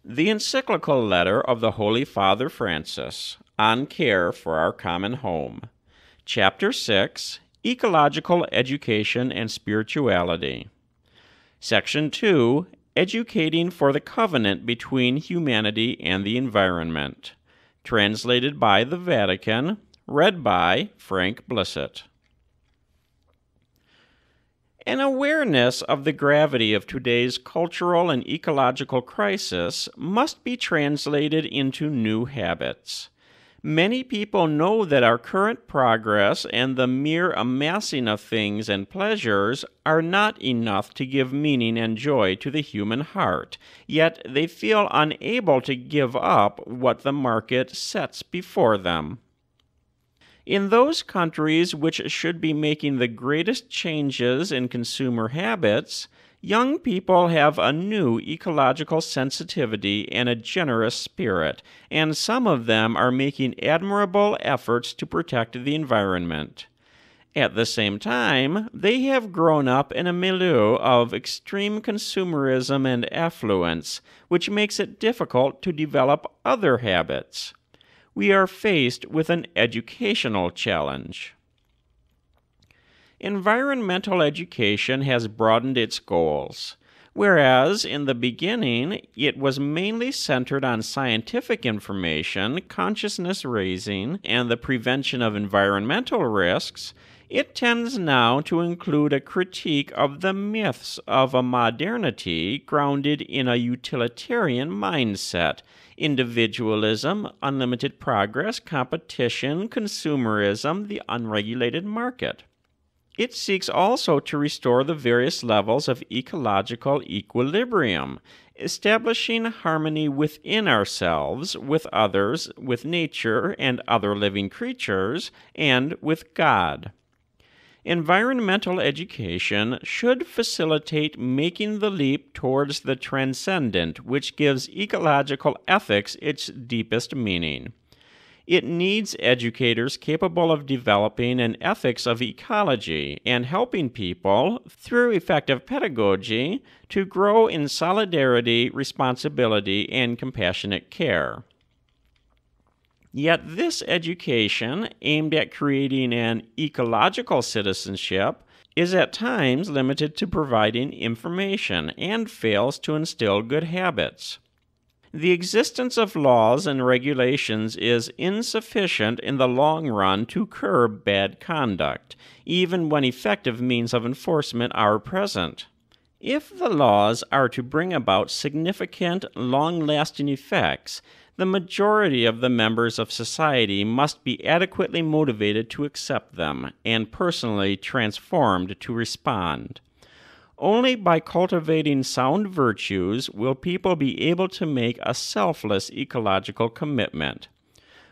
The Encyclical letter of the Holy Father Francis on Care for Our Common Home. Chapter 6, Ecological Education and Spirituality. Section 2, Educating for the Covenant Between Humanity and the Environment. Translated by the Vatican. Read by Frank Blissett. An awareness of the gravity of today's cultural and ecological crisis must be translated into new habits. Many people know that our current progress and the mere amassing of things and pleasures are not enough to give meaning and joy to the human heart, yet they feel unable to give up what the market sets before them. In those countries which should be making the greatest changes in consumer habits, young people have a new ecological sensitivity and a generous spirit, and some of them are making admirable efforts to protect the environment. At the same time, they have grown up in a milieu of extreme consumerism and affluence, which makes it difficult to develop other habits. We are faced with an educational challenge. Environmental education has broadened its goals. Whereas in the beginning it was mainly centered on scientific information, consciousness raising, and the prevention of environmental risks, it tends now to include a critique of the myths of a modernity grounded in a utilitarian mindset: individualism, unlimited progress, competition, consumerism, the unregulated market. It seeks also to restore the various levels of ecological equilibrium, establishing harmony within ourselves, with others, with nature and other living creatures, and with God. Environmental education should facilitate making the leap towards the transcendent, which gives ecological ethics its deepest meaning. It needs educators capable of developing an ethics of ecology and helping people, through effective pedagogy, to grow in solidarity, responsibility, and compassionate care. Yet this education, aimed at creating an ecological citizenship, is at times limited to providing information and fails to instill good habits. The existence of laws and regulations is insufficient in the long run to curb bad conduct, even when effective means of enforcement are present. If the laws are to bring about significant, long-lasting effects, the majority of the members of society must be adequately motivated to accept them and personally transformed to respond. Only by cultivating sound virtues will people be able to make a selfless ecological commitment.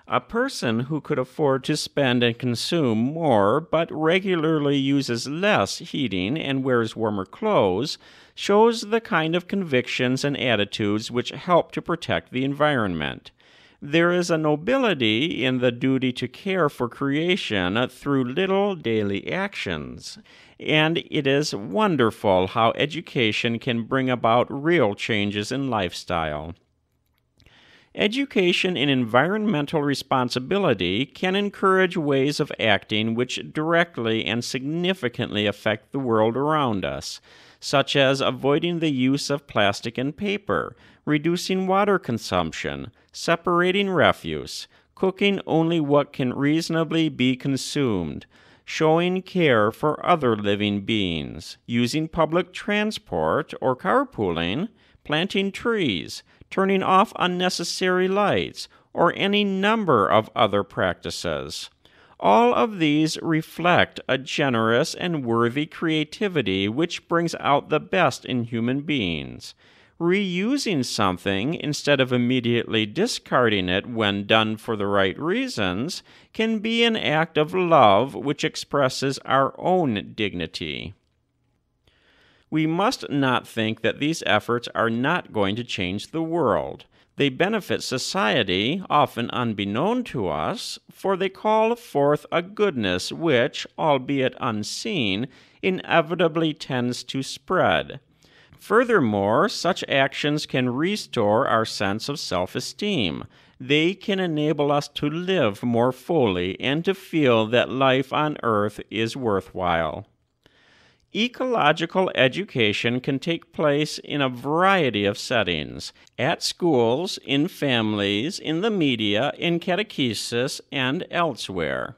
A person who could afford to spend and consume more but regularly uses less heating and wears warmer clothes shows the kind of convictions and attitudes which help to protect the environment. There is a nobility in the duty to care for creation through little daily actions, and it is wonderful how education can bring about real changes in lifestyle. Education in environmental responsibility can encourage ways of acting which directly and significantly affect the world around us, such as avoiding the use of plastic and paper, reducing water consumption, separating refuse, cooking only what can reasonably be consumed, showing care for other living beings, using public transport or carpooling, planting trees, turning off unnecessary lights, or any number of other practices. All of these reflect a generous and worthy creativity which brings out the best in human beings. Reusing something instead of immediately discarding it when done for the right reasons can be an act of love which expresses our own dignity. We must not think that these efforts are not going to change the world. They benefit society, often unbeknown to us, for they call forth a goodness which, albeit unseen, inevitably tends to spread. Furthermore, such actions can restore our sense of self-esteem. They can enable us to live more fully and to feel that life on earth is worthwhile. Ecological education can take place in a variety of settings: at schools, in families, in the media, in catechesis, and elsewhere.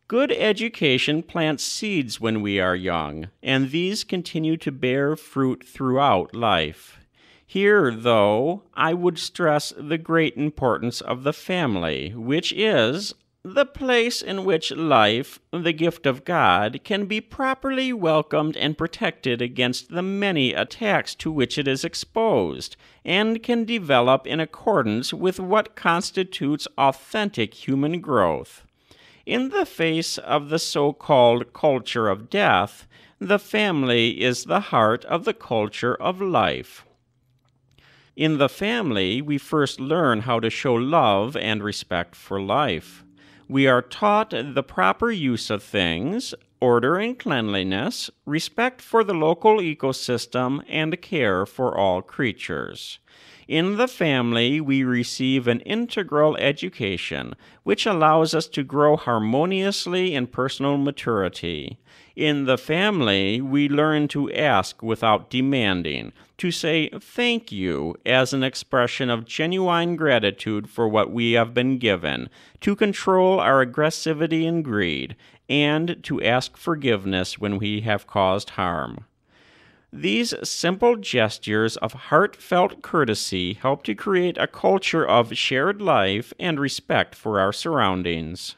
Good education plants seeds when we are young, and these continue to bear fruit throughout life. Here, though, I would stress the great importance of the family, which is the place in which life, the gift of God, can be properly welcomed and protected against the many attacks to which it is exposed, and can develop in accordance with what constitutes authentic human growth. In the face of the so-called culture of death, the family is the heart of the culture of life. In the family, we first learn how to show love and respect for life. We are taught the proper use of things, order and cleanliness, respect for the local ecosystem, and care for all creatures. In the family, we receive an integral education, which allows us to grow harmoniously in personal maturity. In the family, we learn to ask without demanding, to say thank you as an expression of genuine gratitude for what we have been given, to control our aggressivity and greed, and to ask forgiveness when we have caused harm. These simple gestures of heartfelt courtesy help to create a culture of shared life and respect for our surroundings.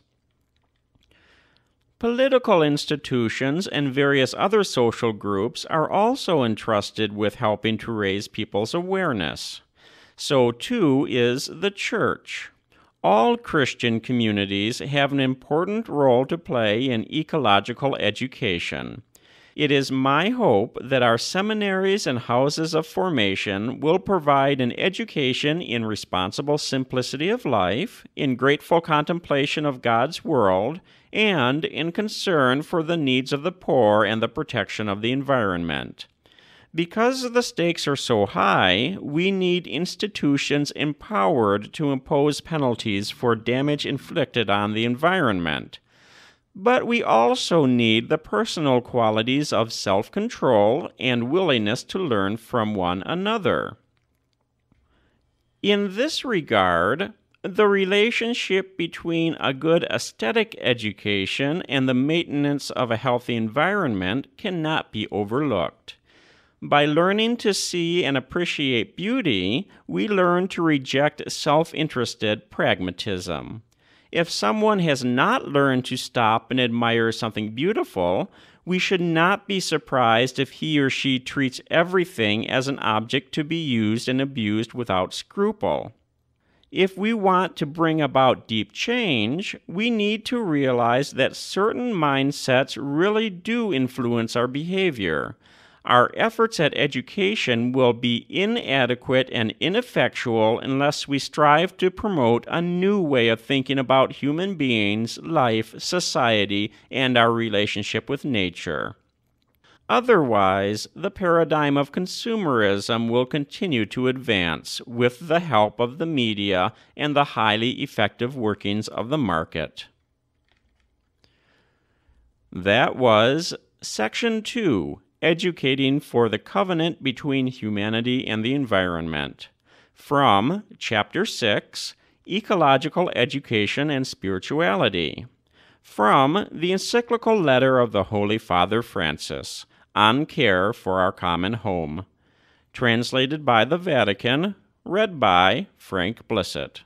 Political institutions and various other social groups are also entrusted with helping to raise people's awareness. So too is the church. All Christian communities have an important role to play in ecological education. It is my hope that our seminaries and houses of formation will provide an education in responsible simplicity of life, in grateful contemplation of God's world, and in concern for the needs of the poor and the protection of the environment. Because the stakes are so high, we need institutions empowered to impose penalties for damage inflicted on the environment. But we also need the personal qualities of self-control and willingness to learn from one another. In this regard, the relationship between a good aesthetic education and the maintenance of a healthy environment cannot be overlooked. By learning to see and appreciate beauty, we learn to reject self-interested pragmatism. If someone has not learned to stop and admire something beautiful, we should not be surprised if he or she treats everything as an object to be used and abused without scruple. If we want to bring about deep change, we need to realize that certain mindsets really do influence our behavior. Our efforts at education will be inadequate and ineffectual unless we strive to promote a new way of thinking about human beings, life, society, and our relationship with nature. Otherwise, the paradigm of consumerism will continue to advance with the help of the media and the highly effective workings of the market. That was Section 2. Educating for the Covenant Between Humanity and the Environment, from Chapter 6, Ecological Education and Spirituality, from the Encyclical Letter of the Holy Father Francis, On Care for Our Common Home, translated by the Vatican, read by Frank Blissett.